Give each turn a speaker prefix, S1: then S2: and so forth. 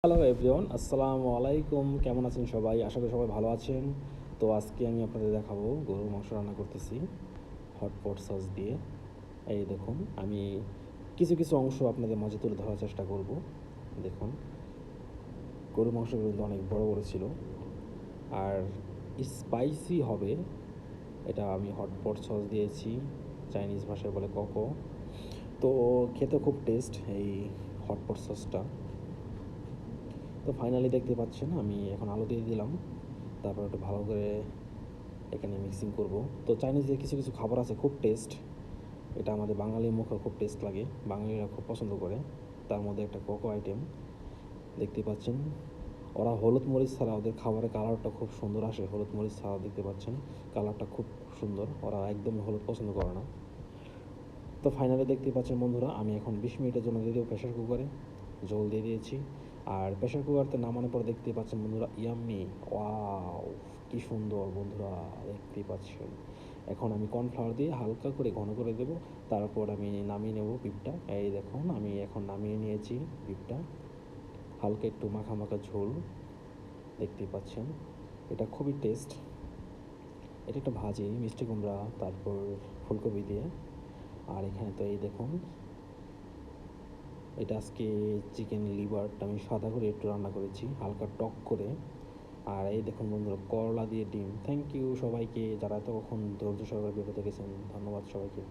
S1: Hello everyone, আসসালামু আলাইকুম। কেমন আছেন সবাই? আশা করি সবাই ভালো আছেন। তো আজকে আমি আপনাদের দেখাবো গরুর মাংস রান্না করতেছি হটপট সস দিয়ে। এই দেখুন, আমি কিছু কিছু অংশ আপনাদের মাঝে তুলে ধরার চেষ্টা করব। দেখুন, গরুর মাংসগুলো কিন্তু অনেক বড় বড় ছিল আর স্পাইসি হবে। এটা আমি হটপট সস দিয়েছি, চাইনিজ ভাষায় বলে কোকো। তো খেতে খুব টেস্ট এই হটপট সসটা। তো ফাইনালি দেখতে পাচ্ছেন আমি এখন আলু দিয়ে দিলাম, তারপর একটু ভালো করে এখানে মিক্সিং করব। তো চাইনিজের কিছু কিছু খাবার আছে খুব টেস্ট, এটা আমাদের বাঙালির মুখে খুব টেস্ট লাগে, বাঙালিরা খুব পছন্দ করে। তার মধ্যে একটা কোকো আইটেম দেখতে পাচ্ছেন। ওরা হলুদ মরিচ ছাড়া ওদের খাবারের কালারটা খুব সুন্দর আসে, হলুদ মরিচ ছাড়া দেখতে পাচ্ছেন কালারটা খুব সুন্দর, ওরা একদমই হলুদ পছন্দ করে না। তো ফাইনালি দেখতে পাচ্ছেন বন্ধুরা, আমি এখন 20 মিনিটের জন্য দিয়ে দেবো প্রেশার কুকারে, জল দিয়ে দিয়েছি। আর প্রেশার কুকারতে নামানোর পর দেখতে পাচ্ছেন বন্ধুরা, ইয়াম্মি, ওয়াও, কি সুন্দর বন্ধুরা, দেখতেই পাচ্ছেন। এখন আমি কর্নফ্লাওয়ার দিয়ে হালকা করে ঘন করে দেবো, তারপর আমি নামিয়ে নেব বিফটা। এই দেখুন, আমি এখন নামিয়ে নিয়েছি বিফটা, হালকা একটু মাখা মাখা ঝোল, দেখতেই পাচ্ছেন। এটা খুবই টেস্ট। এটা একটা ভাজি মিষ্টি কুমড়া, তারপর ফুলকপি দিয়ে। আর এখানে তো এই দেখুন, এটা আজকে চিকেন লিভারটা আমি সাদা করে একটু রান্না করেছি, হালকা টক করে। আর এই দেখুন বন্ধুরা, করলা দিয়ে ডিম। থ্যাংক ইউ সবাইকে যারা এতক্ষণ ধৈর্য সহকারে ভিডিও দেখেছেন, ধন্যবাদ সবাইকে।